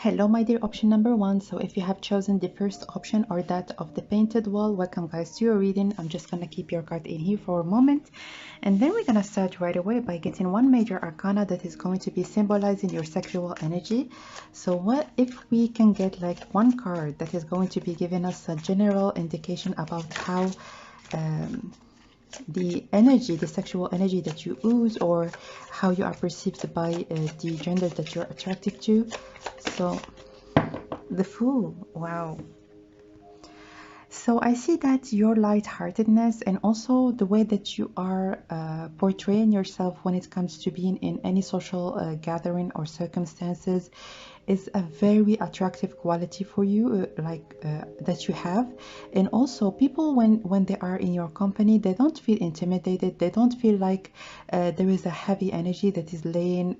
Hello my dear option number one. So if you have chosen the first option or that of the painted wall, welcome guys to your reading. I'm just gonna keep your card in here for a moment, and then we're gonna start right away by getting one major arcana that is going to be symbolizing your sexual energy. So what if we can get like one card that is going to be giving us a general indication about how the energy, the sexual energy that you ooze, or how you are perceived by the gender that you're attracted to. So the Fool, wow. So I see that your lightheartedness and also the way that you are portraying yourself when it comes to being in any social gathering or circumstances is a very attractive quality for you, that you have. And also people, when they are in your company, they don't feel intimidated, they don't feel like there is a heavy energy that is laying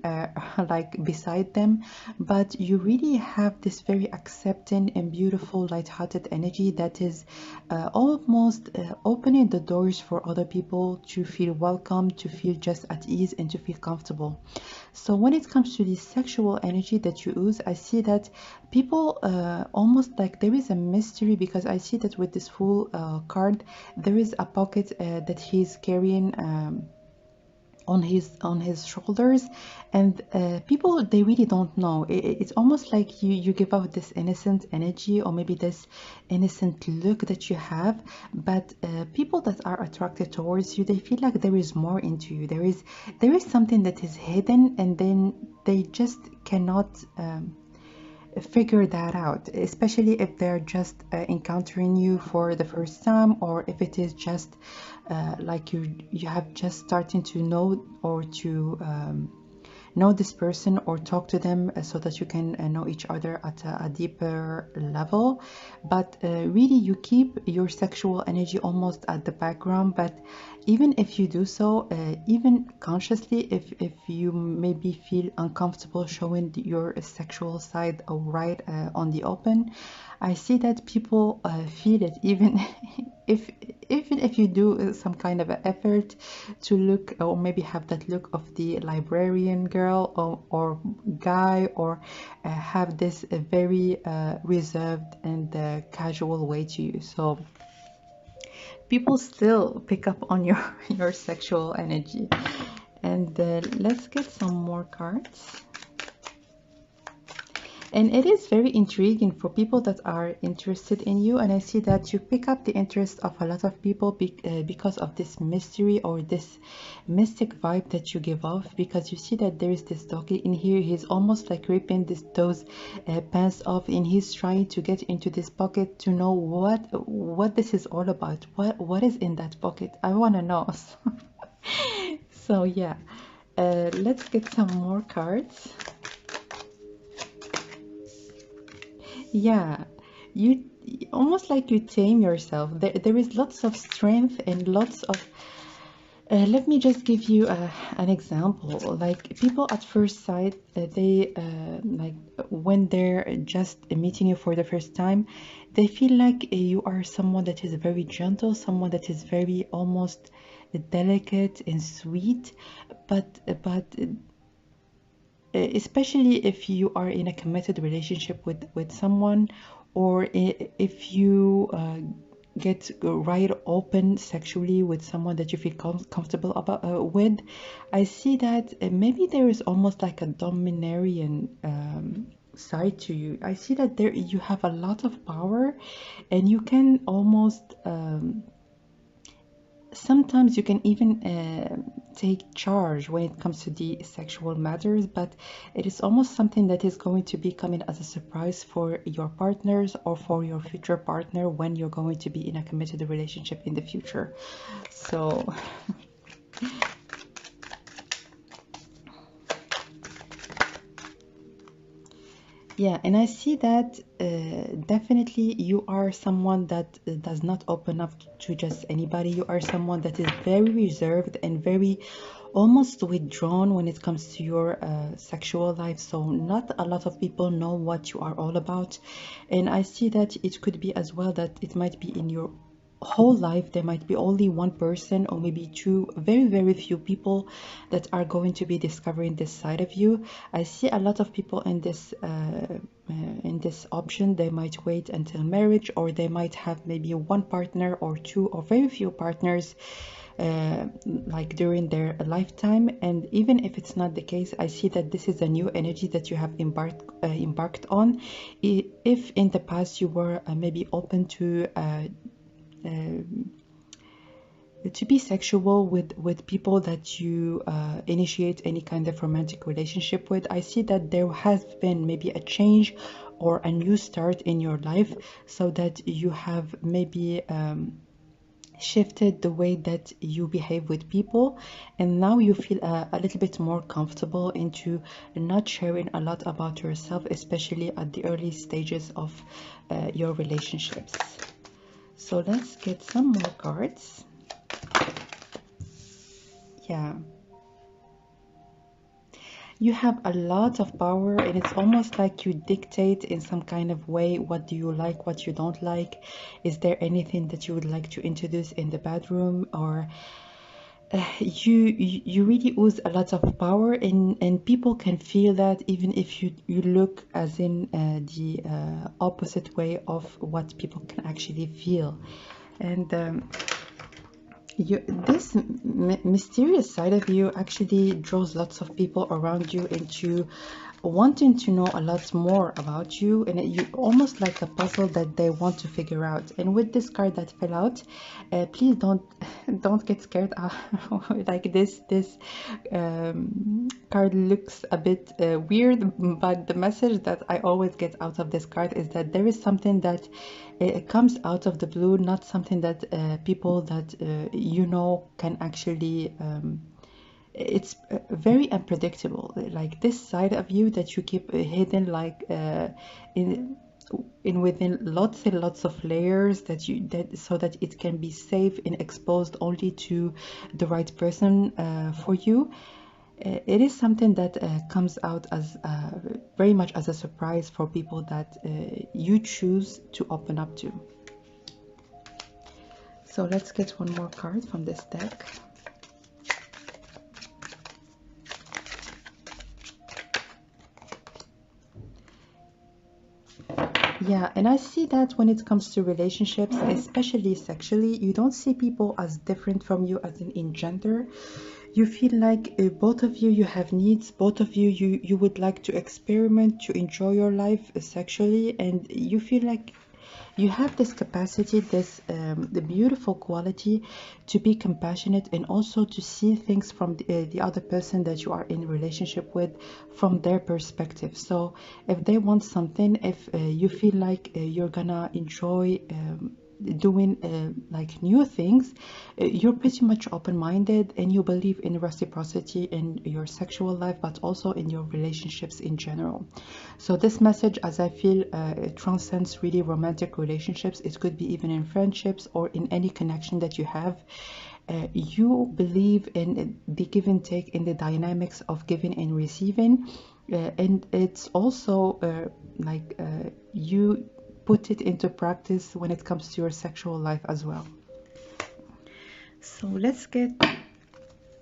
like beside them, but you really have this very accepting and beautiful light-hearted energy that is almost opening the doors for other people to feel welcome, to feel just at ease, and to feel comfortable. So when it comes to the sexual energy that you use, I see that people almost like there is a mystery, because I see that with this Fool card, there is a pocket that he's carrying on his shoulders, and people, they really don't know. It's almost like you give out this innocent energy, or maybe this innocent look that you have, but people that are attracted towards you, they feel like there is more into you. There is something that is hidden, and then they just cannot figure that out, especially if they're just encountering you for the first time, or if it is just like you have just starting to know, or to know this person or talk to them, so that you can know each other at a deeper level. But really you keep your sexual energy almost at the background. But even if you do so, even consciously, if you maybe feel uncomfortable showing your sexual side right on the open, I see that people feel it, even if you do some kind of an effort to look, or maybe have that look of the librarian girl or guy, or have this very reserved and casual way to you. So people still pick up on your your sexual energy. And let's get some more cards. And it is very intriguing for people that are interested in you, and I see that you pick up the interest of a lot of people because of this mystery, or this mystic vibe that you give off. Because you see that there is this doggy in here, he's almost like ripping those pants off, and he's trying to get into this pocket to know what this is all about. What is in that pocket? I want to know. So yeah, let's get some more cards. Yeah, you almost like you tame yourself. There is lots of strength and lots of let me just give you an example. Like people at first sight, they like when they're just meeting you for the first time, they feel like you are someone that is very gentle, someone that is very almost delicate and sweet, but especially if you are in a committed relationship with someone, or if you get right open sexually with someone that you feel comfortable about with, I see that maybe there is almost like a domineering side to you. I see that there you have a lot of power, and you can almost sometimes you can even take charge when it comes to the sexual matters. But it is almost something that is going to be coming as a surprise for your partners, or for your future partner, when you're going to be in a committed relationship in the future. So yeah, and I see that definitely you are someone that does not open up to just anybody. You are someone that is very reserved and very almost withdrawn when it comes to your sexual life. So not a lot of people know what you are all about. And I see that it could be as well that it might be in your whole life there might be only one person, or maybe two, very few people that are going to be discovering this side of you. I see a lot of people in this in this option, they might wait until marriage, or they might have maybe one partner or two or very few partners like during their lifetime. And even if it's not the case, I see that this is a new energy that you have embarked on. If in the past you were maybe open to be sexual with people that you initiate any kind of romantic relationship with, I see that there has been maybe a change or a new start in your life, so that you have maybe shifted the way that you behave with people, and now you feel a little bit more comfortable into not sharing a lot about yourself, especially at the early stages of your relationships. So let's get some more cards. Yeah, you have a lot of power, and it's almost like you dictate in some kind of way what do you like, what you don't like. Is there anything that you would like to introduce in the bedroom, or you really ooze a lot of power, and people can feel that even if you look as in the opposite way of what people can actually feel. And this mysterious side of you actually draws lots of people around you into wanting to know a lot more about you, and you almost like a puzzle that they want to figure out. And with this card that fell out, please don't get scared. Like this card looks a bit weird, but the message that I always get out of this card is that there is something that comes out of the blue, not something that people that you know can actually it's very unpredictable. Like this side of you that you keep hidden, like in within lots and lots of layers, that so that it can be safe and exposed only to the right person for you. It is something that comes out as very much as a surprise for people that you choose to open up to. So let's get one more card from this deck. Yeah, and I see that when it comes to relationships, especially sexually, you don't see people as different from you as in gender. You feel like both of you, you have needs, both of you, you would like to experiment, to enjoy your life sexually, and you feel like you have this capacity, this the beautiful quality to be compassionate, and also to see things from the other person that you are in relationship with from their perspective. So if they want something, if you feel like you're gonna enjoy doing like new things, you're pretty much open-minded, and you believe in reciprocity in your sexual life, but also in your relationships in general. So this message, as I feel, it transcends really romantic relationships. It could be even in friendships or in any connection that you have. You believe in the give and take, in the dynamics of giving and receiving, and it's also like you put it into practice when it comes to your sexual life as well. So let's get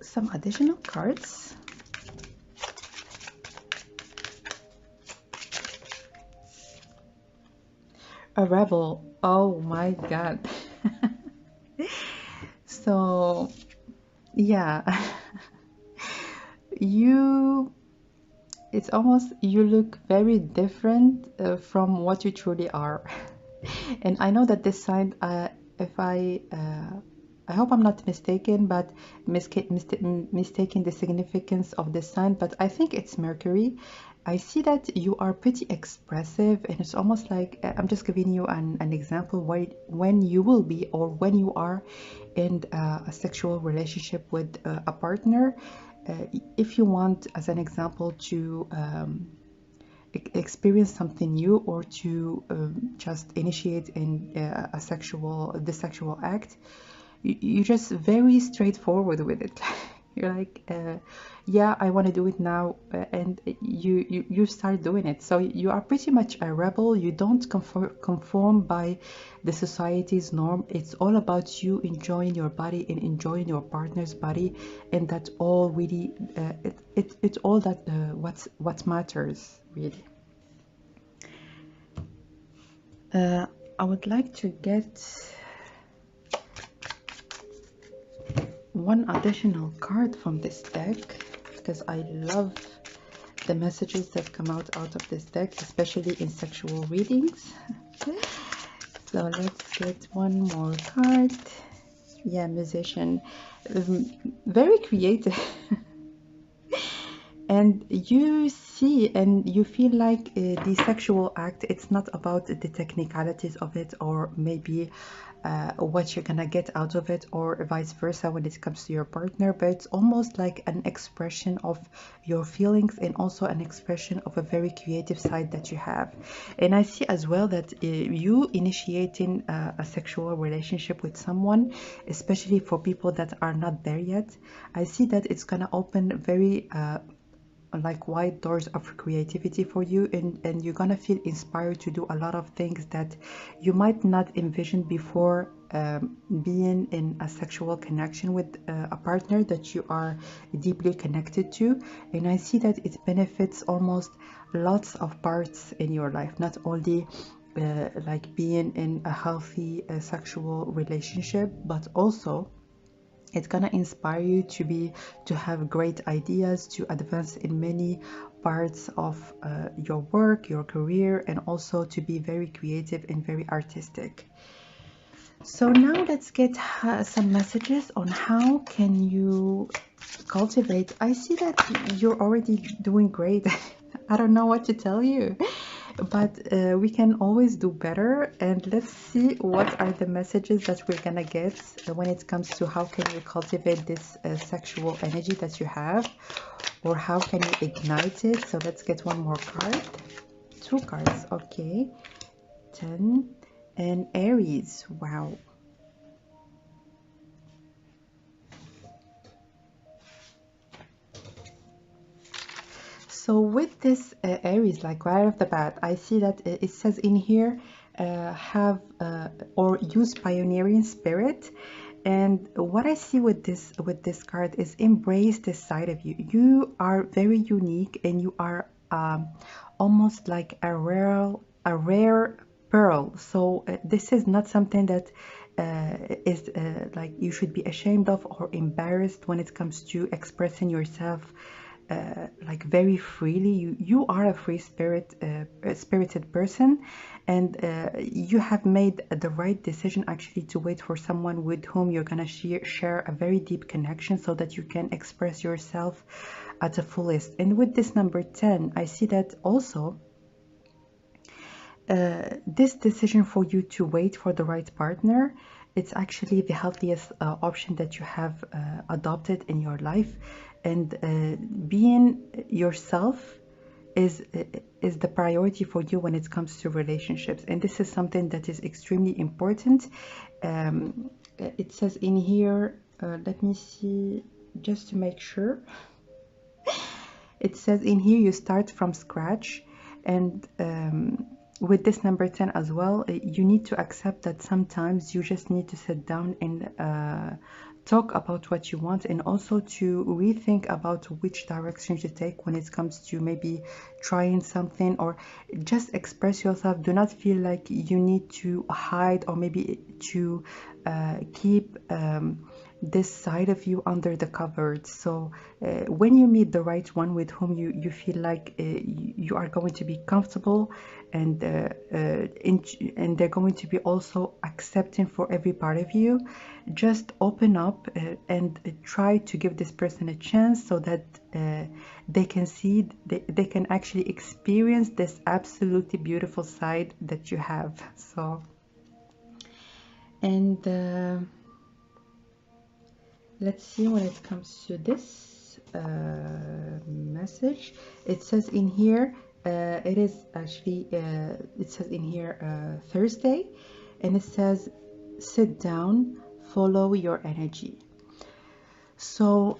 some additional cards. A rebel. Oh my god. So yeah, it's almost, you look very different from what you truly are. And I know that this sign, if I hope I'm not mistaken, but mistaking the significance of this sign, but I think it's Mercury. I see that you are pretty expressive, and it's almost like I'm just giving you an example when you will be, or when you are in a sexual relationship with a partner. If you want, as an example, to experience something new, or to just initiate in the sexual act, you're just very straightforward with it. You're like, yeah, I want to do it now, and you start doing it. So you are pretty much a rebel. You don't conform by the society's norm. It's all about you enjoying your body and enjoying your partner's body, and that's all really. It's all that what matters really. I would like to get one additional card from this deck because I love the messages that come out of this deck, especially in sexual readings. So let's get one more card. Yeah, musician. Very creative. And you see and you feel like the sexual act, it's not about the technicalities of it, or maybe what you're gonna get out of it, or vice versa when it comes to your partner, but it's almost like an expression of your feelings and also an expression of a very creative side that you have. And I see as well that you initiating a sexual relationship with someone, especially for people that are not there yet, I see that it's gonna open very like wide doors of creativity for you, and you're gonna feel inspired to do a lot of things that you might not envision before being in a sexual connection with a partner that you are deeply connected to. And I see that it benefits almost lots of parts in your life, not only like being in a healthy sexual relationship, but also it's gonna inspire you to have great ideas, to advance in many parts of your work, your career, and also to be very creative and very artistic. So now let's get some messages on how can you cultivate. I see that you're already doing great. I don't know what to tell you, but we can always do better. And let's see what are the messages that we're gonna get when it comes to how can you cultivate this sexual energy that you have, or how can you ignite it. So let's get one more card. Two cards, okay. 10 and Aries. Wow. So with this Aries, like right off the bat, I see that it says in here, have or use pioneering spirit. And what I see with this card is embrace this side of you. You are very unique, and you are almost like a rare pearl. So this is not something that is like you should be ashamed of or embarrassed when it comes to expressing yourself like very freely. You are a free spirited person, and you have made the right decision actually to wait for someone with whom you're gonna share a very deep connection, so that you can express yourself at the fullest. And with this number 10, I see that also this decision for you to wait for the right partner, it's actually the healthiest option that you have adopted in your life. And being yourself is the priority for you when it comes to relationships. And this is something that is extremely important. It says in here, let me see, just to make sure. It says in here you start from scratch. And with this number 10 as well, you need to accept that sometimes you just need to sit down and talk about what you want, and also to rethink about which direction to take when it comes to maybe trying something, or just express yourself. Do not feel like you need to hide, or maybe to keep this side of you under the cupboard. So when you meet the right one with whom you feel like you are going to be comfortable, and they're going to be also accepting for every part of you, just open up and try to give this person a chance, so that they can see, they can actually experience this absolutely beautiful side that you have. So, and let's see when it comes to this message. It says in here, it is actually, it says in here Thursday, and it says sit down, follow your energy. So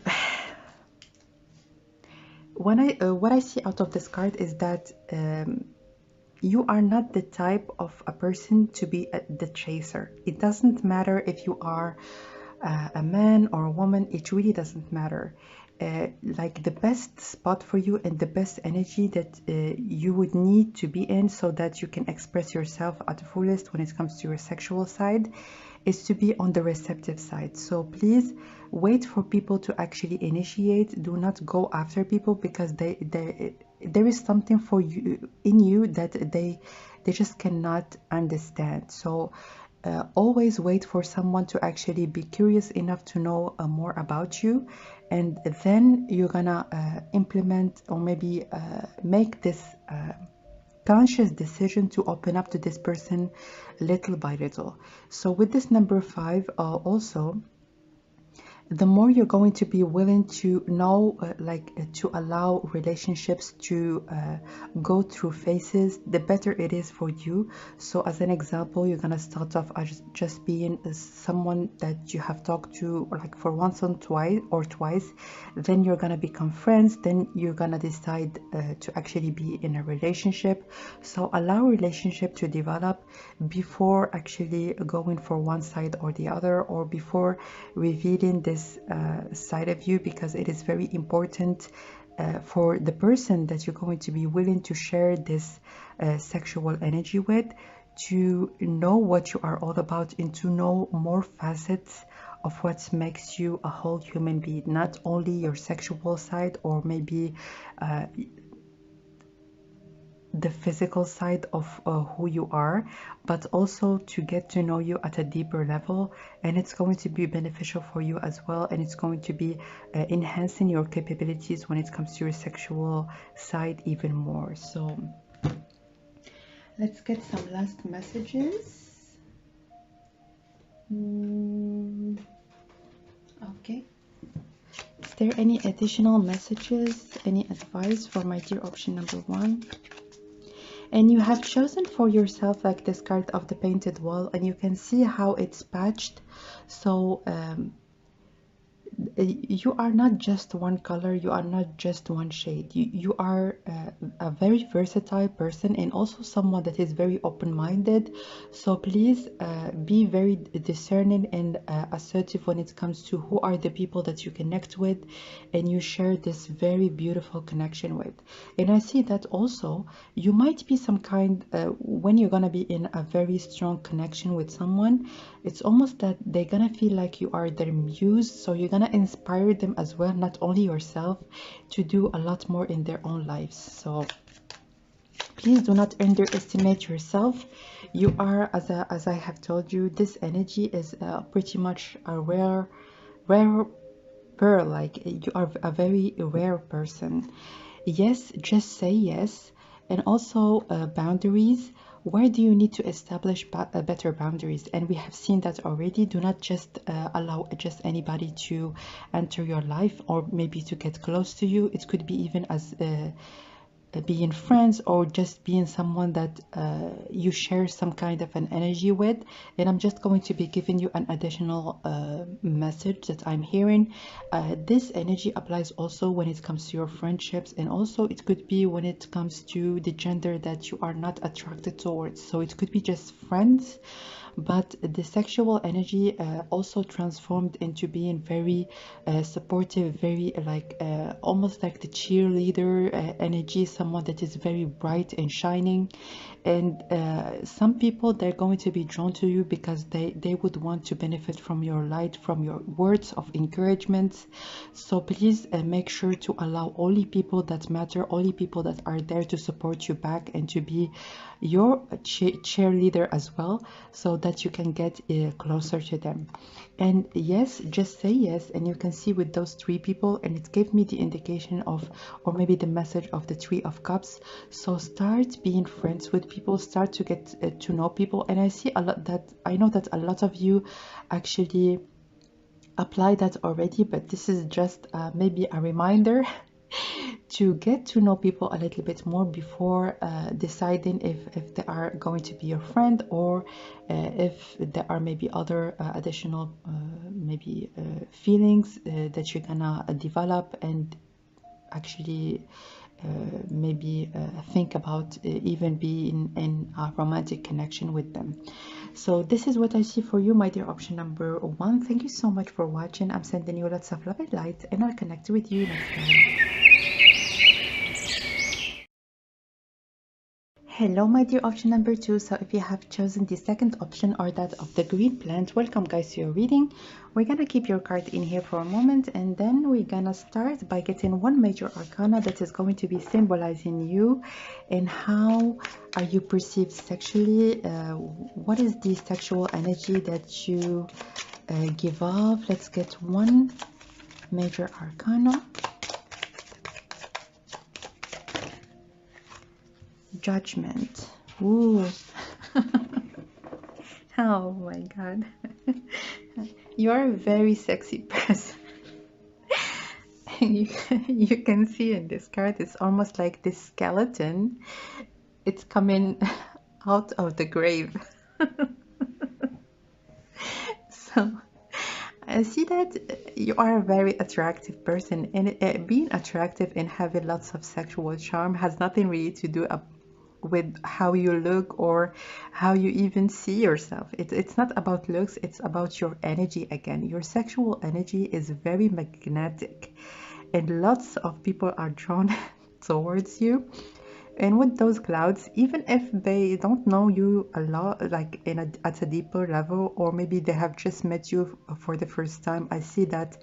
when what I see out of this card is that you are not the type of a person to be the chaser. It doesn't matter if you are a man or a woman, it really doesn't matter. like the best spot for you and the best energy that you would need to be in so that you can express yourself at the fullest when it comes to your sexual side is to be on the receptive side. So please wait for people to actually initiate. Do not go after people, because there is something for you in you that they just cannot understand. So always wait for someone to actually be curious enough to know more about you, and then you're gonna implement or maybe make this conscious decision to open up to this person little by little. So with this number 5, also, the more you're going to be willing to know, to allow relationships to go through phases, the better it is for you. So as an example, you're gonna start off as just being someone that you have talked to like for once or twice, then you're gonna become friends, then you're gonna decide to actually be in a relationship. So allow relationship to develop before actually going for one side or the other, or before revealing this side of you, because it is very important for the person that you're going to be willing to share this sexual energy with, to know what you are all about and to know more facets of what makes you a whole human being, not only your sexual side or maybe the physical side of who you are, but also to get to know you at a deeper level. And it's going to be beneficial for you as well, and it's going to be enhancing your capabilities when it comes to your sexual side even more. So let's get some last messages. Okay, is there any additional messages, any advice for my dear option number 1? And you have chosen for yourself like this card of the painted wall, and you can see how it's patched. So you are not just one color, you are not just one shade. You are a very versatile person, and also someone that is very open-minded. So please be very discerning and assertive when it comes to who are the people that you connect with and you share this very beautiful connection with. And I see that also you might be some kind when you're gonna be in a very strong connection with someone, it's almost that they're gonna feel like you are their muse. So you're gonna inspire them as well, not only yourself, to do a lot more in their own lives. So please do not underestimate yourself. You are, as I have told you, this energy is pretty much a rare pearl. Like, you are a very rare person. Yes, just say yes. And also boundaries. Where do you need to establish better boundaries? And we have seen that already. Do not just allow just anybody to enter your life or maybe to get close to you. It could be even as being friends, or just being someone that you share some kind of an energy with. And I'm just going to be giving you an additional message that I'm hearing. This energy applies also when it comes to your friendships, and also it could be when it comes to the gender that you are not attracted towards. So it could be just friends, but the sexual energy also transformed into being very supportive, very almost like the cheerleader energy, someone that is very bright and shining. And some people, they're going to be drawn to you because they would want to benefit from your light, from your words of encouragement. So please make sure to allow only people that matter, only people that are there to support you back and to be your cheerleader as well, so that you can get closer to them. And yes, just say yes. And you can see with those 3 people, and it gave me the indication of, or maybe the message of the 3 of Cups. So start being friends with people, start to get to know people. And I see a lot that, I know that a lot of you actually apply that already, but this is just maybe a reminder to get to know people a little bit more before deciding if they are going to be your friend, or if there are maybe other additional maybe feelings that you're gonna develop, and actually maybe think about even being in a romantic connection with them. So this is what I see for you, my dear option number 1. Thank you so much for watching. I'm sending you lots of love and light, and I'll connect with you next time. Hello, my dear option number 2. So if you have chosen the second option, or that of the green plant, welcome guys to your reading. We're gonna keep your card in here for a moment, and then we're gonna start by getting one major arcana that is going to be symbolizing you and how are you perceived sexually. What is the sexual energy that you give off? Let's get one major arcana. Judgment. Ooh. Oh my god. You are a very sexy person. You can see in this card, it's almost like this skeleton. It's coming out of the grave. So I see that you are a very attractive person, and being attractive and having lots of sexual charm has nothing really to do with how you look or how you even see yourself. It's not about looks, it's about your energy again. Your sexual energy is very magnetic, and lots of people are drawn towards you. And with those clouds, even if they don't know you a lot, like at a deeper level, or maybe they have just met you for the first time, I see that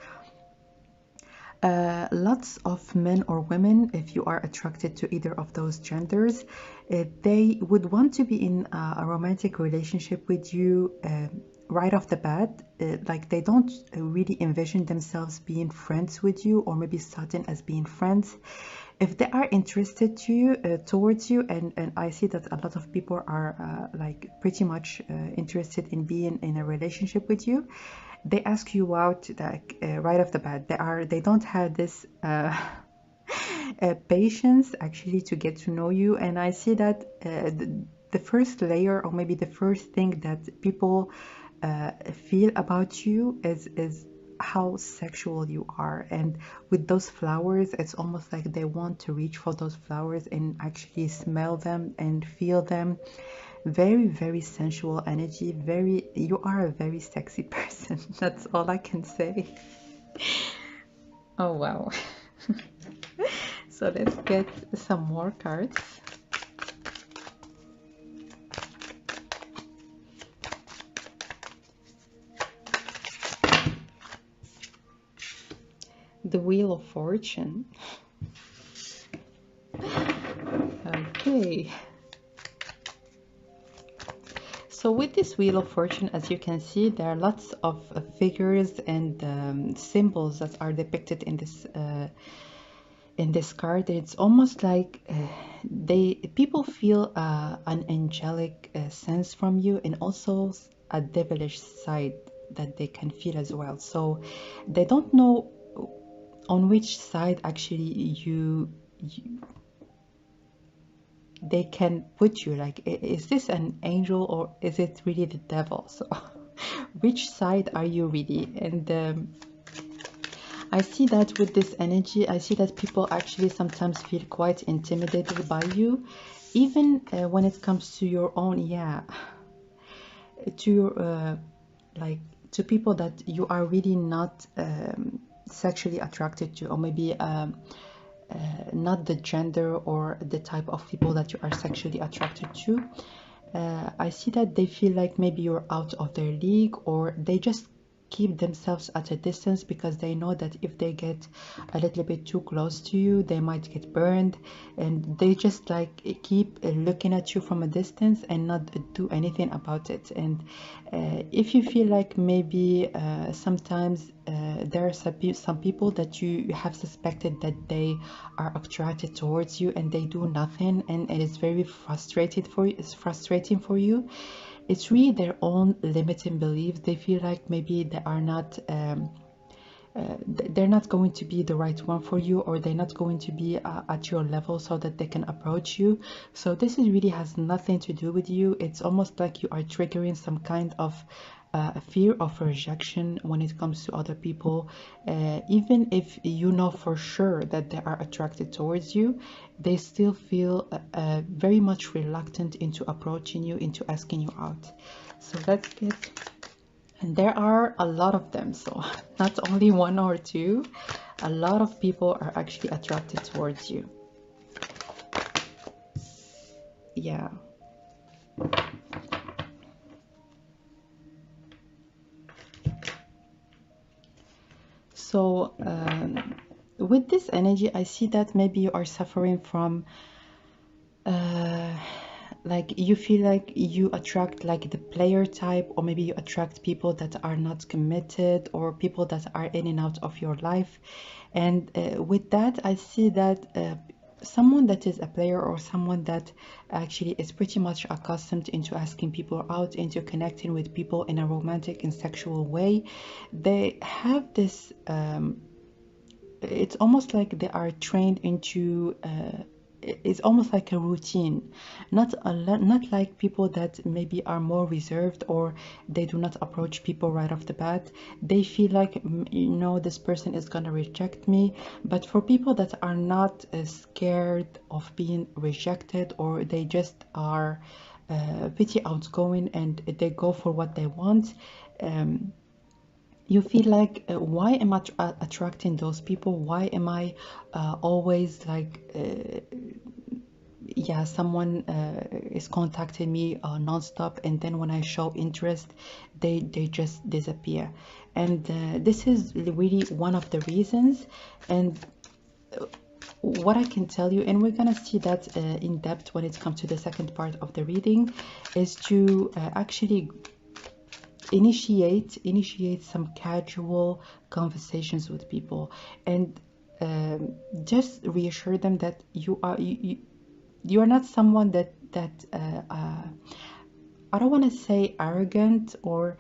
lots of men or women, if you are attracted to either of those genders, they would want to be in a romantic relationship with you right off the bat. Like they don't really envision themselves being friends with you, or maybe starting as being friends. If they are interested to you, towards you, and I see that a lot of people are like pretty much interested in being in a relationship with you, they ask you out like right off the bat. They don't have this patience actually to get to know you. And I see that the first layer, or maybe the first thing that people feel about you is how sexual you are. And with those flowers, it's almost like they want to reach for those flowers and actually smell them and feel them. Very, very sensual energy. You are a very sexy person. That's all I can say. Oh wow. So let's get some more cards. The Wheel of Fortune. Okay. So with this Wheel of Fortune, as you can see, there are lots of figures and symbols that are depicted in this card. It's almost like people feel an angelic sense from you, and also a devilish side that they can feel as well. So they don't know on which side actually they can put you. Like, is this an angel or is it really the devil? So which side are you really? And I see that with this energy, I see that people actually sometimes feel quite intimidated by you, even when it comes to your own, to your like to people that you are really not sexually attracted to, or maybe not the gender or the type of people that you are sexually attracted to. I see that they feel like maybe you're out of their league, or they just keep themselves at a distance because they know that if they get a little bit too close to you, they might get burned, and they just like keep looking at you from a distance and not do anything about it. And if you feel like maybe sometimes there are some people that you have suspected that they are attracted towards you and they do nothing, and it is very frustrating for you. It's really their own limiting beliefs. They feel like maybe they are not they're not going to be the right one for you, or they're not going to be at your level so that they can approach you. So this is really has nothing to do with you. It's almost like you are triggering some kind of fear of rejection when it comes to other people. Even if you know for sure that they are attracted towards you, they still feel very much reluctant into approaching you, into asking you out. So let's get, and there are a lot of them, so not only one or two, a lot of people are actually attracted towards you. Yeah. So with this energy, I see that maybe you are suffering from like you feel like you attract like the player type, or maybe you attract people that are not committed, or people that are in and out of your life. And with that, I see that someone that is a player, or someone that actually is pretty much accustomed into asking people out, into connecting with people in a romantic and sexual way, they have this it's almost like they are trained into it's almost like a routine, not not like people that maybe are more reserved, or they do not approach people right off the bat. They feel like, you know, this person is gonna reject me. But for people that are not scared of being rejected, or they just are pretty outgoing and they go for what they want, you feel like, why am I attracting those people? Why am I always like, yeah, someone is contacting me non-stop, and then when I show interest, they just disappear. And this is really one of the reasons. And what I can tell you, and we're gonna see that in depth when it comes to the second part of the reading, is to actually initiate some casual conversations with people, and just reassure them that you are not someone that I don't want to say arrogant, or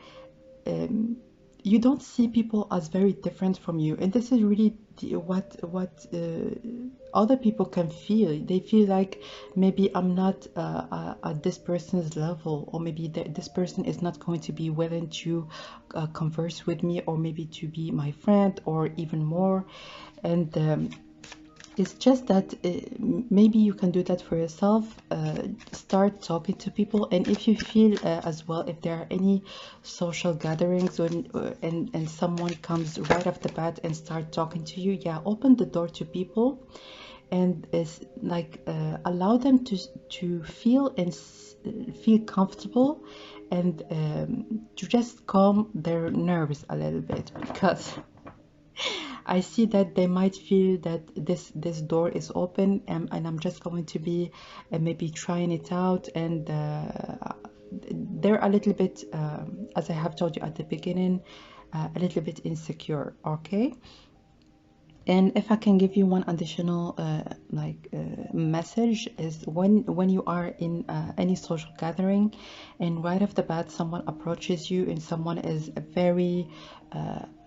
you don't see people as very different from you. And this is really what other people can feel. They feel like, maybe I'm not at this person's level, or maybe this person is not going to be willing to converse with me, or maybe to be my friend, or even more. And it's just that maybe you can do that for yourself. Start talking to people, and if you feel as well, if there are any social gatherings when and someone comes right off the bat and start talking to you, yeah, open the door to people, and is like allow them to feel and feel comfortable, and to just calm their nerves a little bit, because I see that they might feel that this door is open, and I'm just going to be maybe trying it out, and they're a little bit, as I have told you at the beginning, a little bit insecure. Okay. And if I can give you one additional message, is when you are in any social gathering, and right off the bat someone approaches you, and someone is very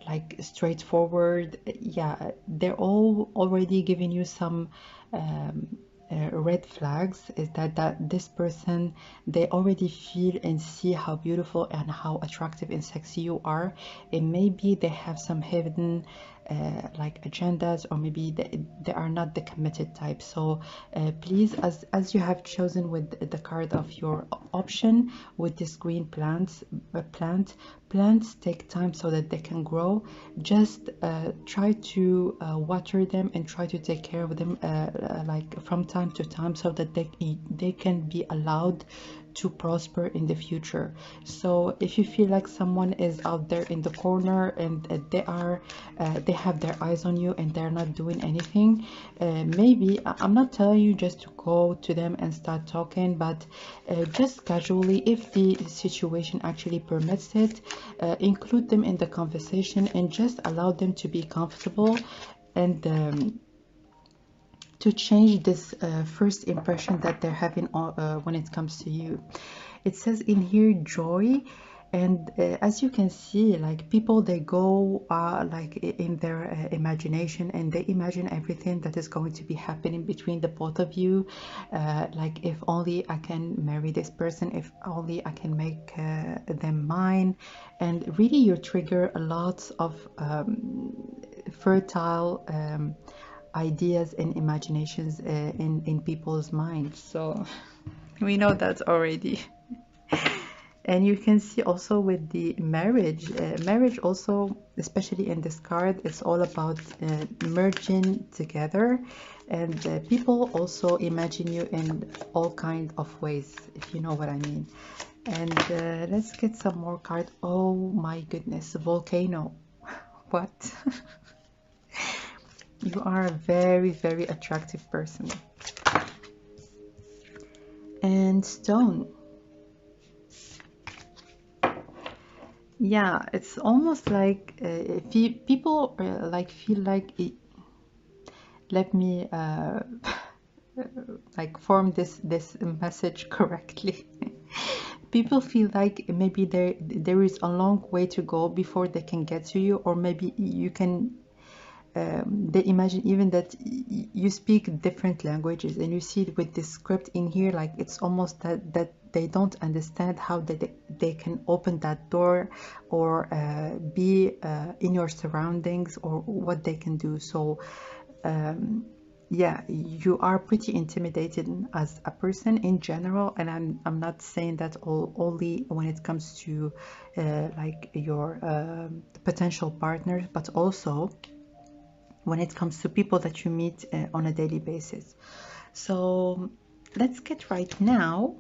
like straightforward, yeah, they're all already giving you some red flags. Is that this person, they already feel and see how beautiful and how attractive and sexy you are, and maybe they have some hidden like agendas, or maybe they are not the committed type. So please, as you have chosen with the card of your option with this green plants take time so that they can grow. Just try to water them, and try to take care of them like from time to time, so that they can be allowed to prosper in the future. So if you feel like someone is out there in the corner, and they have their eyes on you, and they're not doing anything, maybe I'm not telling you just to go to them and start talking, but just casually, if the situation actually permits it, include them in the conversation, and just allow them to be comfortable, and to change this first impression that they're having when it comes to you. It says in here joy, And as you can see, like people, they go like in their imagination, and they imagine everything that is going to be happening between the both of you. Like, if only I can marry this person, if only I can make them mine. And really, you trigger a lot of fertile ideas and imaginations in people's minds. So we know that already. And you can see also with the marriage also, especially in this card, it's all about merging together. And people also imagine you in all kind of ways, if you know what I mean. And let's get some more cards. Oh my goodness, volcano. What? You are a very, very attractive person. And stone. Yeah, it's almost like people like feel like it, let me like form this message correctly. People feel like maybe there is a long way to go before they can get to you, or maybe you can they imagine even that you speak different languages, and you see it with this script in here, like it's almost that they don't understand how they can open that door, or be in your surroundings, or what they can do. So yeah, you are pretty intimidated as a person in general, and I'm not saying that only when it comes to like your potential partners, but also when it comes to people that you meet on a daily basis. So let's get right now.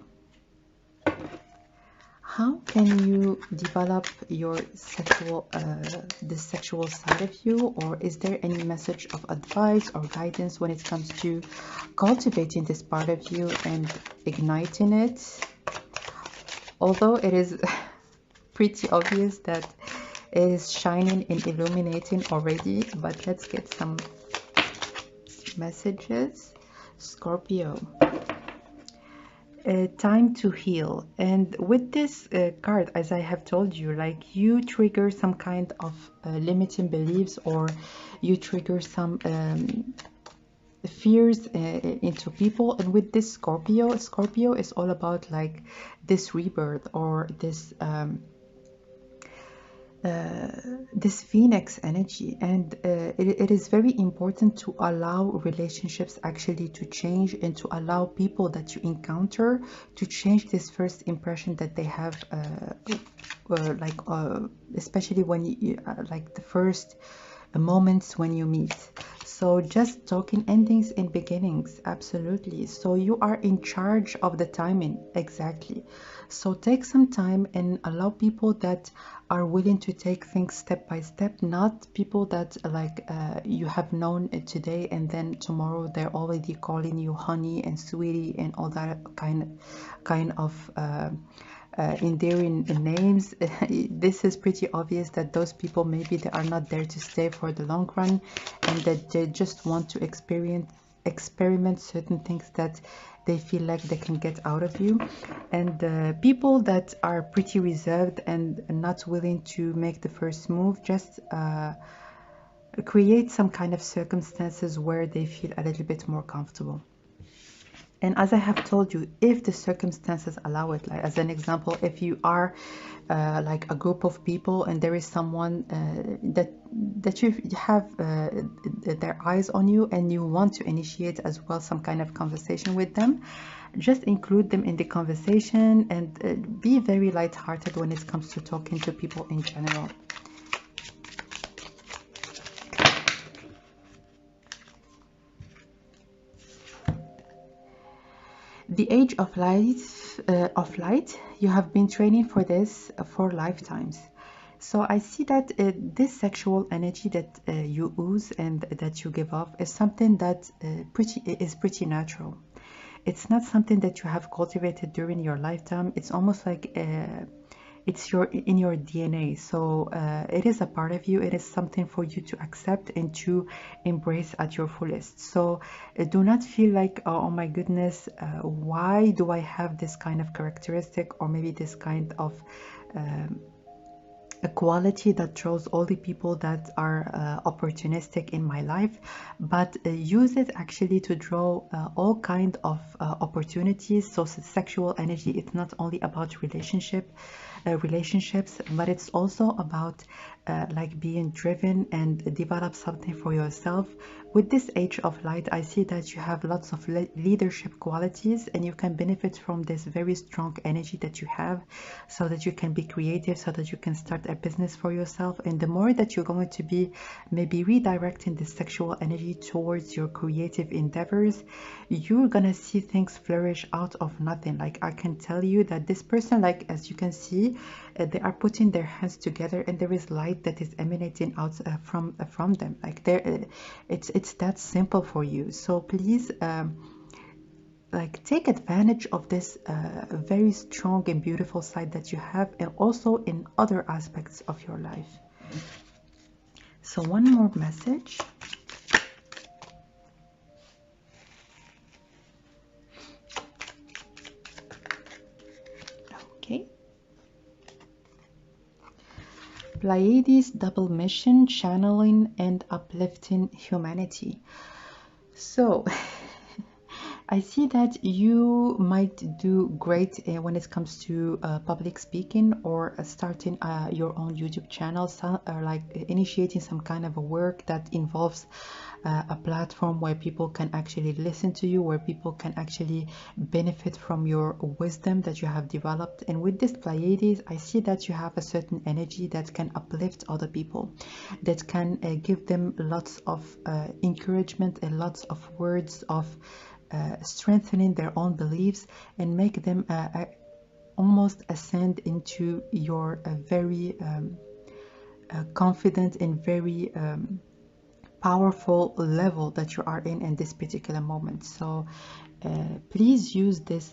How can you develop your sexual, the sexual side of you, or is there any message of advice or guidance when it comes to cultivating this part of you and igniting it? Although it is pretty obvious that it is shining and illuminating already, but let's get some messages. Scorpio. Time to heal. And with this card, as I have told you, like you trigger some kind of limiting beliefs, or you trigger some fears into people. And with this Scorpio is all about like this rebirth, or this phoenix energy. And it is very important to allow relationships actually to change, and to allow people that you encounter to change this first impression that they have, like especially when you like the first moments when you meet. So just talking endings and beginnings, absolutely. So you are in charge of the timing, exactly. So take some time and allow people that are willing to take things step by step, not people that like you have known today, and then tomorrow they're already calling you honey and sweetie and all that kind of endearing names. This is pretty obvious that those people, maybe they are not there to stay for the long run, and that they just want to experiment certain things that they feel like they can get out of you. And people that are pretty reserved and not willing to make the first move, just create some kind of circumstances where they feel a little bit more comfortable. And as I have told you, if the circumstances allow it, like as an example, if you are like a group of people and there is someone that you have their eyes on you, and you want to initiate as well some kind of conversation with them, just include them in the conversation, and be very light-hearted when it comes to talking to people in general. The age of light, you have been training for this for lifetimes. So I see that this sexual energy that you ooze and that you give off is something that is pretty natural. It's not something that you have cultivated during your lifetime. It's almost like it's in your DNA. So it is a part of you. It is something for you to accept and to embrace at your fullest. So do not feel like, oh my goodness, why do I have this kind of characteristic, or maybe this kind of quality that draws all the people that are opportunistic in my life, but use it actually to draw all kind of opportunities. So sexual energy, it's not only about relationships, but it's also about like being driven and develop something for yourself. With this age of light, I see that you have lots of leadership qualities, and you can benefit from this very strong energy that you have, so that you can be creative, so that you can start a business for yourself. And the more that you're going to be maybe redirecting the sexual energy towards your creative endeavors, you're gonna see things flourish out of nothing. Like, I can tell you that this person, like as you can see, they are putting their hands together, and there is light that is emanating out from them. Like, it's that simple for you. So please, like, take advantage of this very strong and beautiful side that you have, and also in other aspects of your life. So one more message. Okay. Pleiades double mission, channeling and uplifting humanity. So I see that you might do great when it comes to public speaking, or starting your own YouTube channel, or like initiating some kind of a work that involves a platform where people can actually listen to you, where people can actually benefit from your wisdom that you have developed. And with this Pleiades, I see that you have a certain energy that can uplift other people, that can give them lots of encouragement and lots of words of strengthening their own beliefs, and make them almost ascend into your very confident and very powerful level that you are in this particular moment. So please use this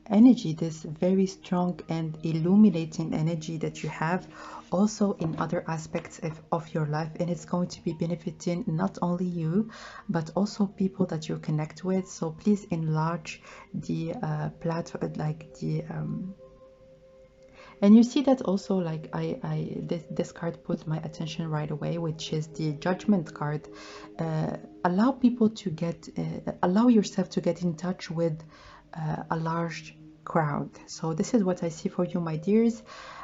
energy, this very strong and illuminating energy that you have, also in other aspects of your life, and it's going to be benefiting not only you but also people that you connect with. So please enlarge the platform, like the and you see that also, like this card put my attention right away, which is the Judgment card. Allow people to get allow yourself to get in touch with a large crowd. So this is what I see for you, my dears.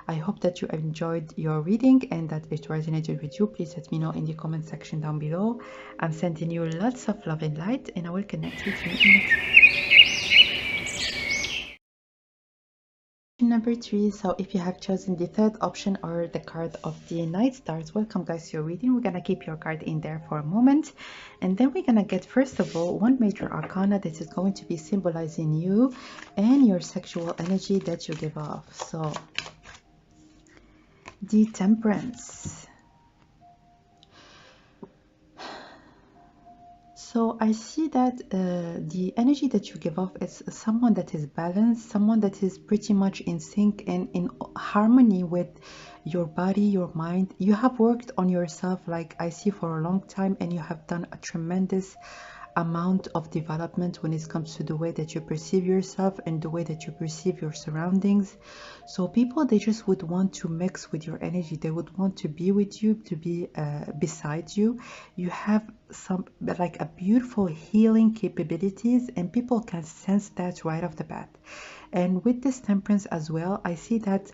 I hope that you enjoyed your reading and that it resonated with you. Please let me know in the comment section down below. I'm sending you lots of love and light, and I will connect with you next. Number 3. So if you have chosen the third option, or the card of the Night Stars, welcome guys to your reading. We're gonna keep your card in there for a moment, and then we're gonna get, first of all, one major arcana that is going to be symbolizing you and your sexual energy that you give off. So the Temperance. So I see that the energy that you give off is someone that is balanced, someone that is pretty much in sync and in harmony with your body, your mind. You have worked on yourself, like I see, for a long time, and you have done a tremendous amount of development when it comes to the way that you perceive yourself and the way that you perceive your surroundings. So people, they just would want to mix with your energy. They would want to be with you, to be beside you. You have some, like, a beautiful healing capabilities, and people can sense that right off the bat. And with this Temperance as well, I see that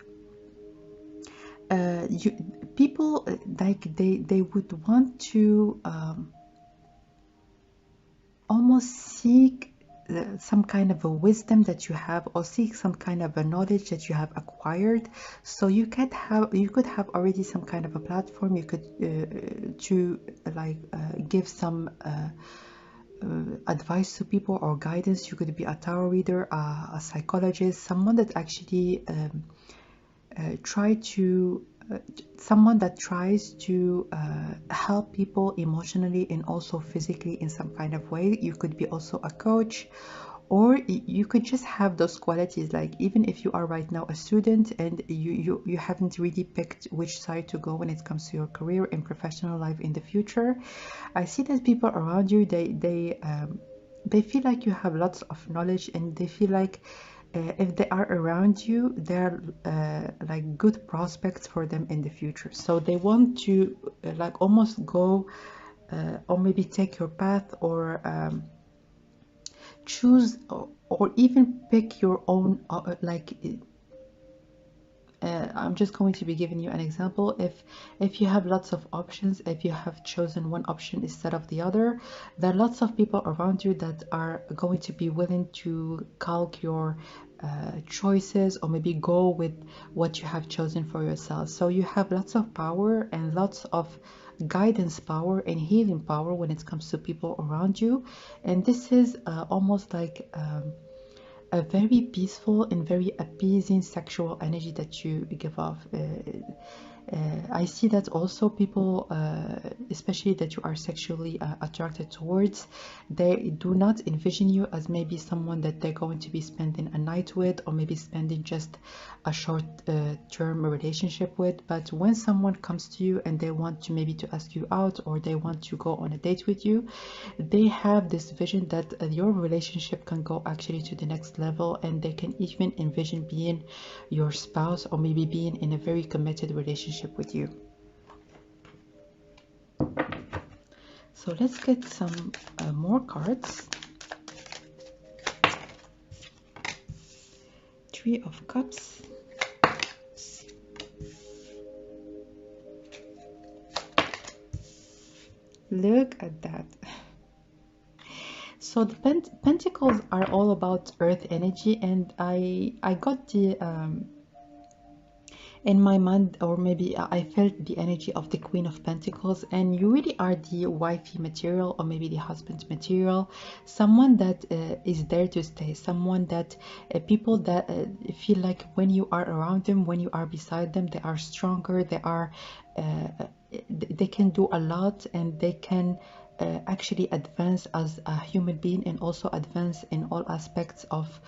people, like, they would want to almost seek some kind of a wisdom that you have, or seek some kind of a knowledge that you have acquired. So you could have already some kind of a platform. You could give some advice to people, or guidance. You could be a tarot reader, a psychologist, someone that actually someone that tries to help people emotionally and also physically in some kind of way. You could be also a coach, or you could just have those qualities. Like, even if you are right now a student and you haven't really picked which side to go when it comes to your career and professional life in the future, I see that people around you, they feel like you have lots of knowledge, and they feel like if they are around you, they're like good prospects for them in the future. So they want to like almost go or maybe take your path, or choose, or even pick your own I'm just going to be giving you an example. If you have lots of options, if you have chosen one option instead of the other, there are lots of people around you that are going to be willing to calc your choices, or maybe go with what you have chosen for yourself. So you have lots of power and lots of guidance power and healing power when it comes to people around you. And this is almost like a very peaceful and very appeasing sexual energy that you give off. I see that also people, especially that you are sexually attracted towards, they do not envision you as maybe someone that they're going to be spending a night with, or maybe spending just a short term relationship with. But when someone comes to you and they want to maybe to ask you out, or they want to go on a date with you, they have this vision that your relationship can go actually to the next level, and they can even envision being your spouse, or maybe being in a very committed relationship with you. So let's get some more cards. Three of Cups. Look at that. So the pentacles are all about earth energy, and I got the in my mind, or maybe I felt the energy of the Queen of Pentacles, and you really are the wifey material, or maybe the husband material, someone that is there to stay, someone that people that feel like when you are around them, when you are beside them, they are stronger, they are they can do a lot, and they can actually advance as a human being, and also advance in all aspects of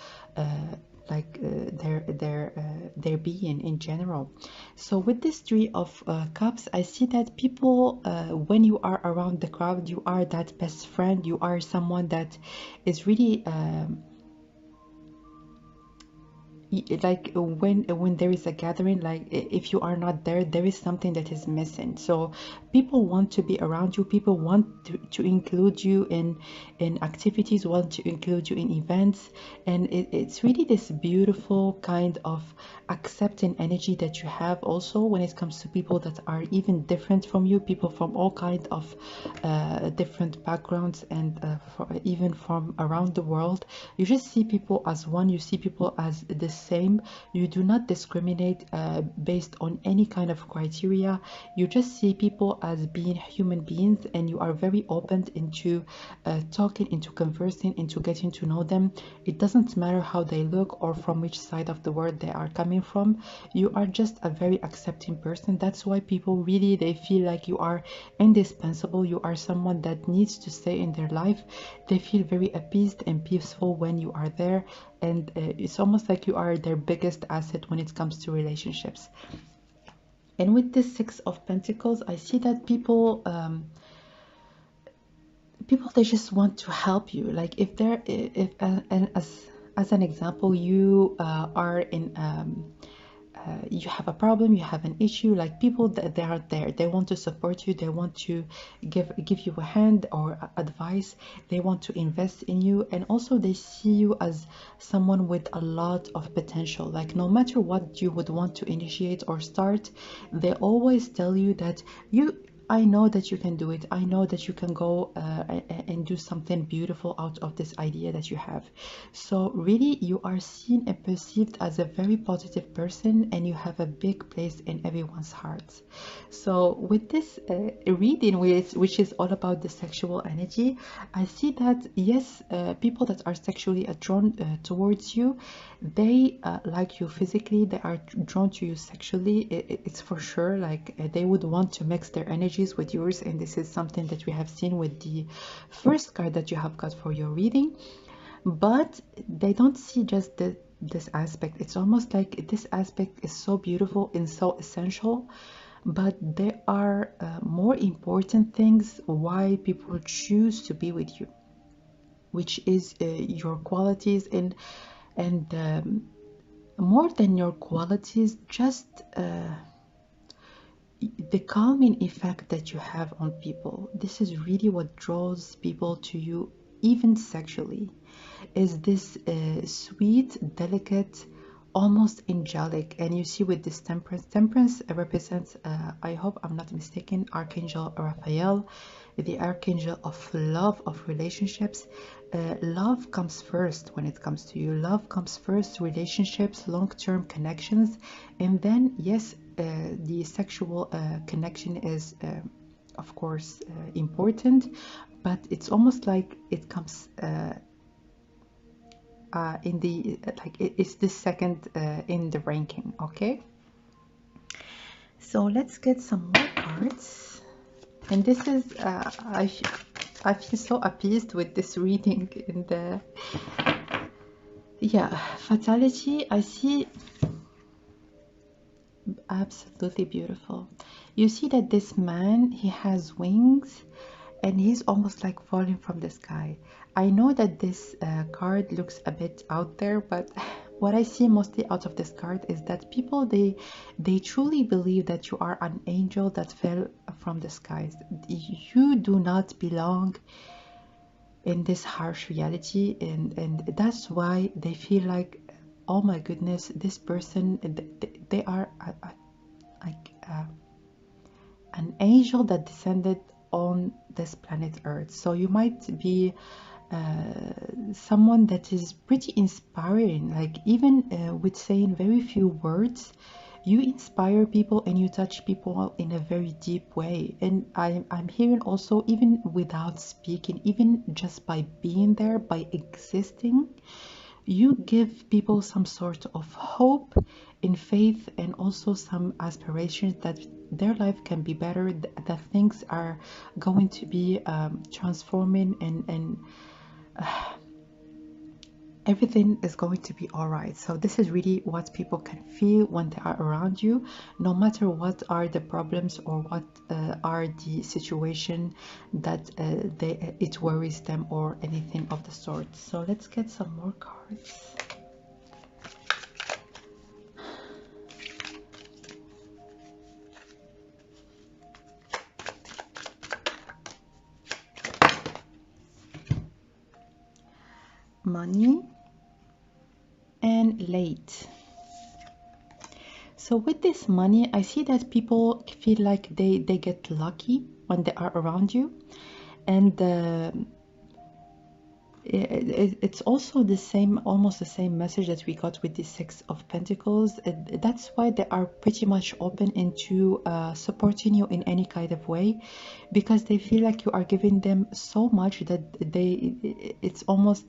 their being in general. So with this Three of Cups, I see that people, when you are around the crowd, you are that best friend, you are someone that is really like when there is a gathering, like if you are not there, there is something that is missing. So people want to be around you, people want to include you in activities, want to include you in events, and it's really this beautiful kind of accepting energy that you have also when it comes to people that are even different from you, people from all kinds of different backgrounds, and even from around the world. You just see people as one, you see people as the same, you do not discriminate based on any kind of criteria, you just see people as being human beings, and you are very open into talking, into conversing, into getting to know them. It doesn't matter how they look or from which side of the world they are coming from, you are just a very accepting person. That's why people really, they feel like you are indispensable, you are someone that needs to stay in their life. They feel very appeased and peaceful when you are there, and it's almost like you are their biggest asset when it comes to relationships. And with this Six of Pentacles, I see that people they just want to help you. Like if they're if and as an example, you are in you have a problem, you have an issue, like people that they are there, they want to support you, they want to give you a hand or advice, they want to invest in you, and also they see you as someone with a lot of potential. Like no matter what you would want to initiate or start, they always tell you that I know that you can do it. I know that you can go and do something beautiful out of this idea that you have. So really, you are seen and perceived as a very positive person, and you have a big place in everyone's hearts. So with this reading, which is all about the sexual energy, I see that yes, people that are sexually drawn towards you, they like you physically, they are drawn to you sexually. It's for sure, like they would want to mix their energies with yours, and this is something that we have seen with the first card that you have got for your reading. But they don't see just this aspect. It's almost like this aspect is so beautiful and so essential, but there are more important things why people choose to be with you, which is your qualities. And And more than your qualities, just the calming effect that you have on people. This is really what draws people to you, even sexually, is this sweet, delicate, almost angelic. And you see with this temperance, temperance represents, I hope I'm not mistaken, Archangel Raphael, the archangel of love, of relationships. Love comes first when it comes to you. Love comes first, relationships, long-term connections, and then yes, the sexual connection is of course important, but it's almost like it comes in the like it's the second in the ranking. Okay, so let's get some more cards. And this is I feel so appeased with this reading. In the, yeah, fatality, I see absolutely beautiful. You see that this man, he has wings and he's almost like falling from the sky. I know that this card looks a bit out there, but what I see mostly out of this card is that people, they truly believe that you are an angel that fell from the skies. You do not belong in this harsh reality, and that's why they feel like, oh my goodness, this person, they are like an angel that descended on this planet Earth. So you might be someone that is pretty inspiring, like even with saying very few words, you inspire people and you touch people in a very deep way. And I'm hearing also, even without speaking, even just by being there, by existing, you give people some sort of hope in faith, and also some aspirations that their life can be better, that things are going to be transforming, and everything is going to be all right. So this is really what people can feel when they are around you, no matter what are the problems or what are the situation that it worries them or anything of the sort. So let's get some more cards. Money and late. So with this money, I see that people feel like they get lucky when they are around you, and it's also the same, almost the same message that we got with the Six of Pentacles. That's why they are pretty much open into supporting you in any kind of way, because they feel like you are giving them so much that it's almost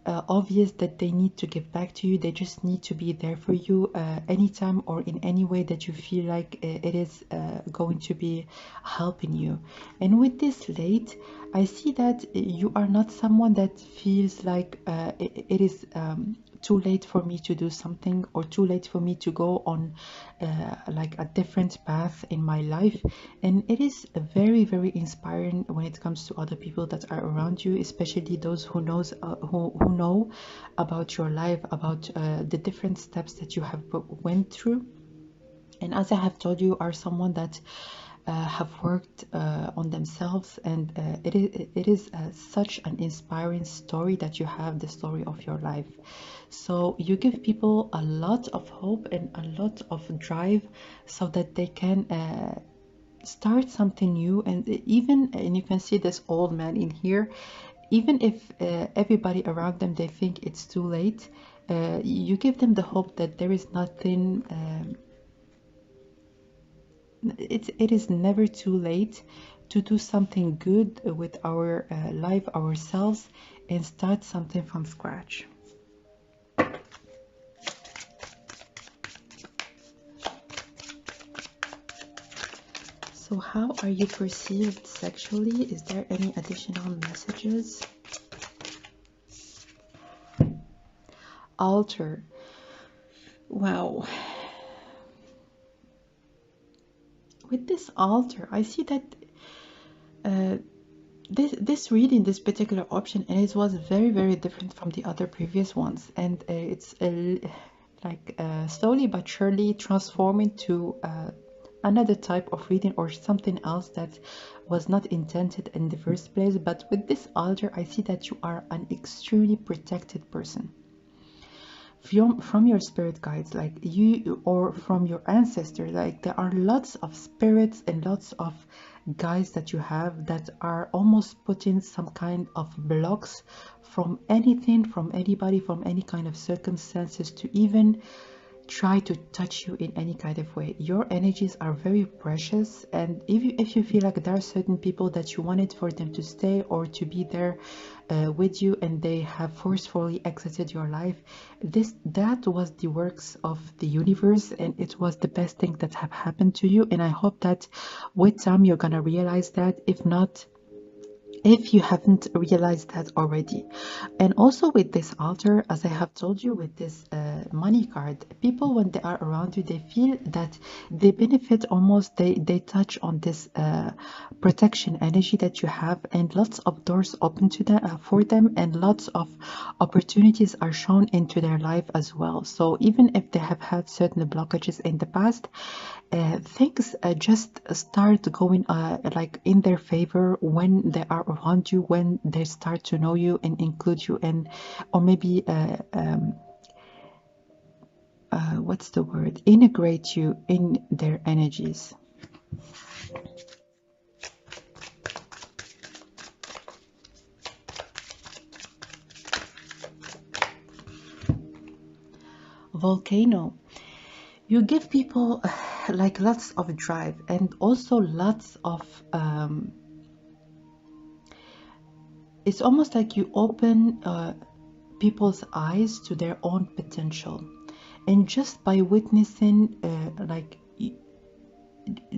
obvious that they need to give back to you. They just need to be there for you anytime or in any way that you feel like it is going to be helping you. And with this late, I see that you are not someone that feels like it is too late for me to do something, or too late for me to go on like a different path in my life. And it is very, very inspiring when it comes to other people that are around you, especially those who who know about your life, about the different steps that you have went through. And as I have told you, are someone that have worked on themselves, and it is such an inspiring story that you have, the story of your life. So you give people a lot of hope and a lot of drive, so that they can start something new. And even, and you can see this old man in here, even if everybody around them, they think it's too late, you give them the hope that there is nothing it is never too late to do something good with our life, ourselves, and start something from scratch. So how are you perceived sexually? Is there any additional messages? Altar. Wow. With this altar, I see that this reading, this particular option, and it was very, very different from the other previous ones, and it's slowly but surely transforming to another type of reading or something else that was not intended in the first place. But with this altar, I see that you are an extremely protected person from your spirit guides, like you, or from your ancestors. Like there are lots of spirits and lots of guides that you have that are almost putting some kind of blocks from anything, from anybody, from any kind of circumstances to even try to touch you in any kind of way. Your energies are very precious, and if you feel like there are certain people that you wanted for them to stay or to be there with you, and they have forcefully exited your life, that was the works of the universe, and it was the best thing that have happened to you. And I hope that with time you're gonna realize that, if not, if you haven't realized that already. And also with this altar, as I have told you, with this money card, people, when they are around you, they feel that they benefit, almost they touch on this protection energy that you have, and lots of doors open to them for them, and lots of opportunities are shown into their life as well. So even if they have had certain blockages in the past, things just start going like in their favor when they are around you, when they start to know you and include you in, or maybe what's the word, integrate you in their energies. Volcano, you give people like lots of drive, and also lots of it's almost like you open people's eyes to their own potential. And just by witnessing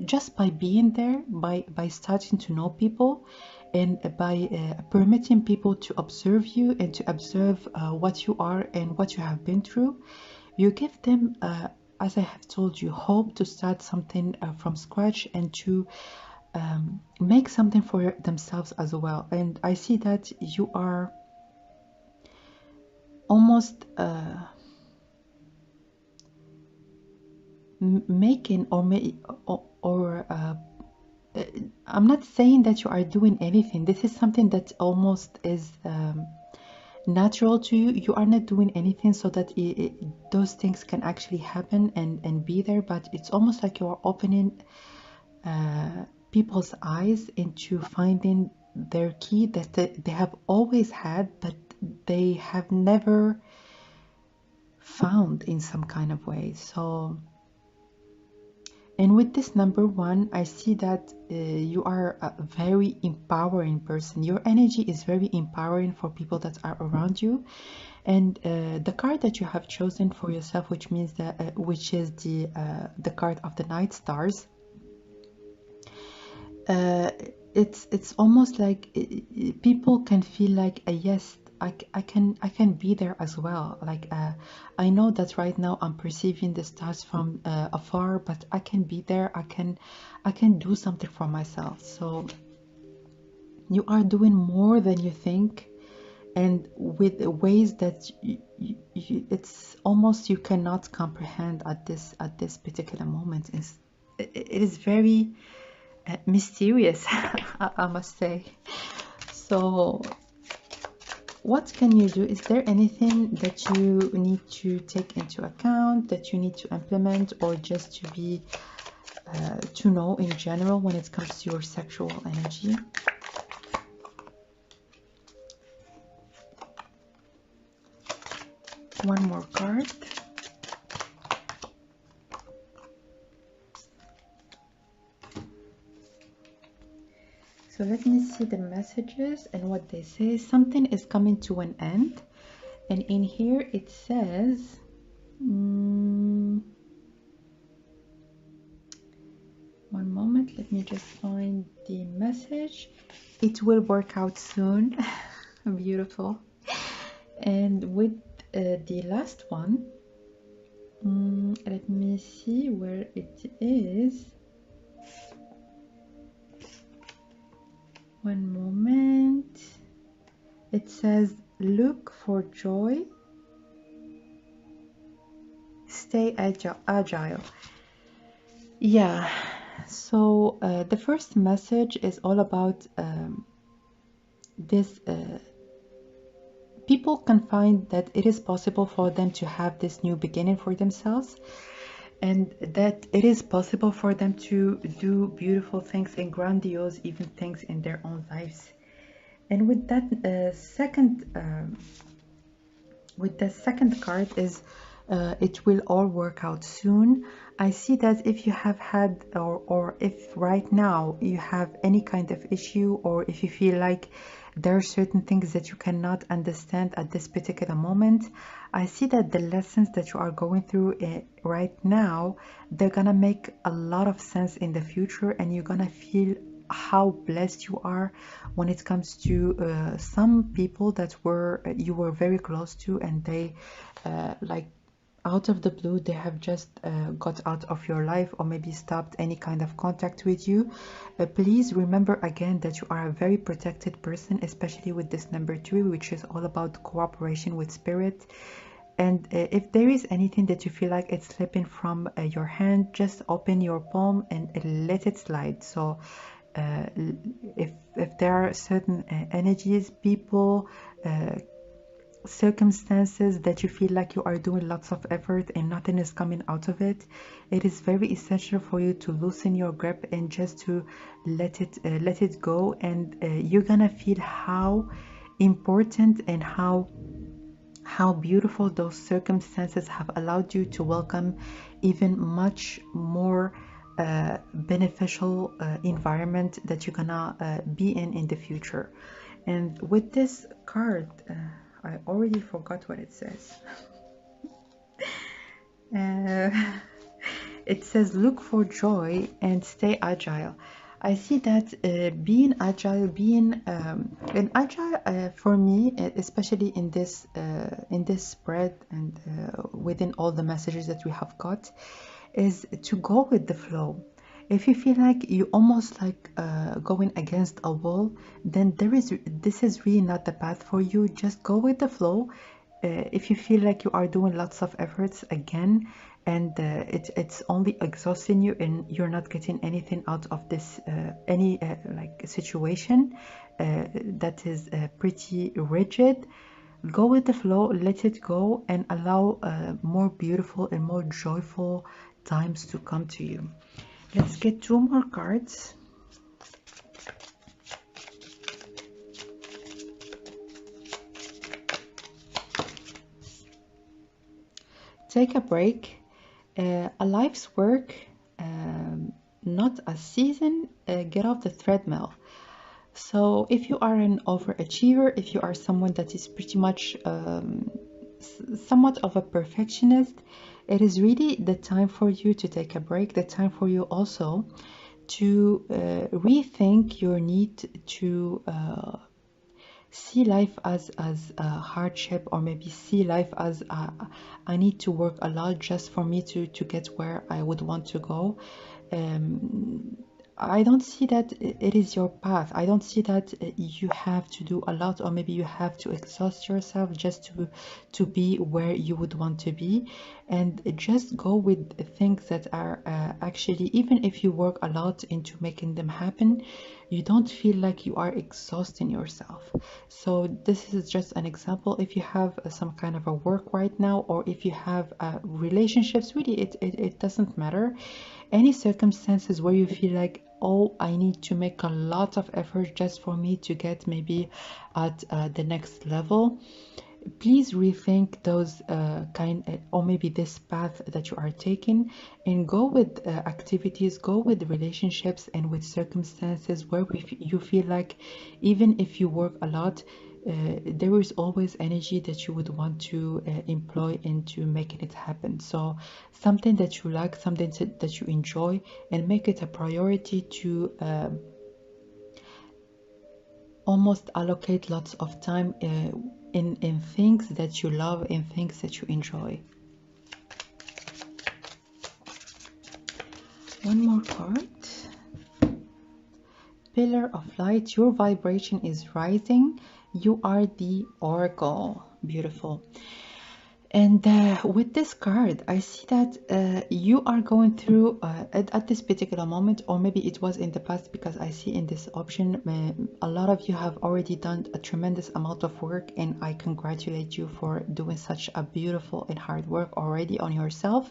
just by being there, by starting to know people, and by permitting people to observe you and to observe what you are and what you have been through, you give them, as I have told you, hope to start something from scratch, and to make something for themselves as well. And I see that you are almost making I'm not saying that you are doing anything. This is something that almost is natural to you. You are not doing anything so that those things can actually happen and be there, but it's almost like you are opening people's eyes into finding their key that they have always had, but they have never found in some kind of way. So, and with this number one, I see that you are a very empowering person. Your energy is very empowering for people that are around you. And the card that you have chosen for yourself, which means that which is the card of the Night Stars, it's almost like people can feel like yes, I can be there as well. Like I know that right now I'm perceiving the stars from afar, but I can be there. I can do something for myself. So you are doing more than you think, and with ways that it's almost you cannot comprehend at this particular moment. It is very mysterious, I must say. So what can you do? Is there anything that you need to take into account, that you need to implement, or just to be to know in general when it comes to your sexual energy? One more card. So let me see the messages and what they say. Something is coming to an end, and in here it says one moment, let me just find the message. It will work out soon. Beautiful. And with the last one, let me see where it is. One moment. It says, look for joy, stay agile. Yeah, so the first message is all about this. People can find that it is possible for them to have this new beginning for themselves, and that it is possible for them to do beautiful things and grandiose even things in their own lives. And with that second card is it will all work out soon. I see that if you have had or if right now you have any kind of issue, or if you feel like there are certain things that you cannot understand at this particular moment, I see that the lessons that you are going through right now, they're gonna make a lot of sense in the future, and you're gonna feel how blessed you are when it comes to some people that you were very close to, and they like out of the blue they have just got out of your life, or maybe stopped any kind of contact with you. Please remember again that you are a very protected person, especially with this number 2, which is all about cooperation with spirit. And if there is anything that you feel like it's slipping from your hand, just open your palm and let it slide. So if there are certain energies, people, circumstances that you feel like you are doing lots of effort and nothing is coming out of it, it is very essential for you to loosen your grip and just to let it go. And you're gonna feel how important and how beautiful those circumstances have allowed you to welcome even much more beneficial environment that you're gonna be in the future. And with this card, I already forgot what it says. It says, look for joy and stay agile. I see that being agile, and agile for me, especially in this spread and within all the messages that we have got, is to go with the flow. If you feel like you almost like going against a wall, then this is really not the path for you. Just go with the flow. If you feel like you are doing lots of efforts again, and it's only exhausting you and you're not getting anything out of this any like situation that is pretty rigid, go with the flow, let it go, and allow more beautiful and more joyful times to come to you. Let's get 2 more cards. Take a break. A life's work, not a season. Get off the treadmill. So if you are an overachiever, if you are someone that is pretty much somewhat of a perfectionist, it is really the time for you to take a break, the time for you also to rethink your need to see life as a hardship, or maybe see life as I need to work a lot just for me to get where I would want to go. I don't see that it is your path. I don't see that you have to do a lot, or maybe you have to exhaust yourself just to be where you would want to be. And just go with things that are actually, even if you work a lot into making them happen, you don't feel like you are exhausting yourself. So this is just an example. If you have some kind of a work right now, or if you have relationships, really it doesn't matter. Any circumstances where you feel like, oh, I need to make a lot of effort just for me to get maybe at the next level, please rethink those or maybe this path that you are taking, and go with activities, go with relationships and with circumstances where you feel like even if you work a lot, there is always energy that you would want to employ into making it happen. So something that you like, something that you enjoy, and make it a priority to almost allocate lots of time in things that you love, in things that you enjoy. One more card. pillar of light. Your vibration is rising. You are the oracle. Beautiful. And with this card, I see that you are going through at this particular moment, or maybe it was in the past, because I see in this option a lot of you have already done a tremendous amount of work, and I congratulate you for doing such a beautiful and hard work already on yourself.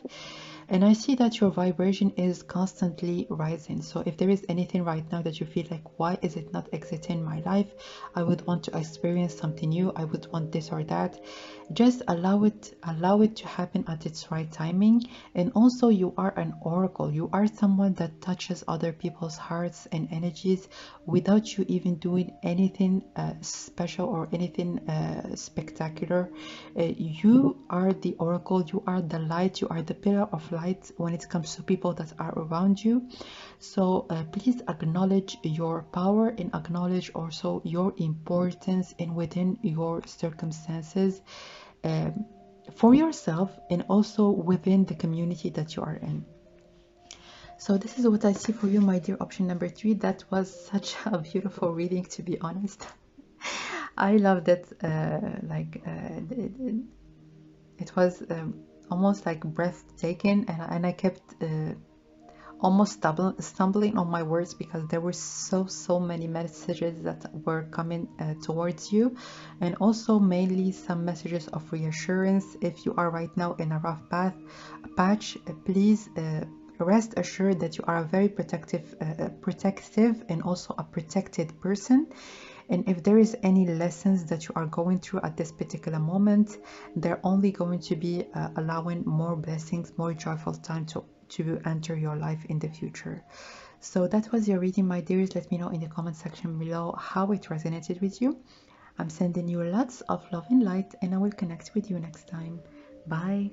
And I see that your vibration is constantly rising. So if there is anything right now that you feel like, why is it not exiting my life? I would want to experience something new. I would want this or that. Just allow it to happen at its right timing. And also, you are an oracle. You are someone that touches other people's hearts and energies without you even doing anything special or anything spectacular. You are the oracle. You are the light. You are the pillar of light when it comes to people that are around you. So please acknowledge your power and acknowledge also your importance in within your circumstances, for yourself and also within the community that you are in. So this is what I see for you, my dear option number 3. That was such a beautiful reading, to be honest. I loved it. It was almost like breathtaking, and I kept almost stumbling on my words, because there were so many messages that were coming towards you, and also mainly some messages of reassurance. If you are right now in a rough patch, please rest assured that you are a very protective and also a protected person. And if there is any lessons that you are going through at this particular moment, they're only going to be allowing more blessings, more joyful time to enter your life in the future. So that was your reading, my dears. Let me know in the comment section below how it resonated with you. I'm sending you lots of love and light, and I will connect with you next time. Bye.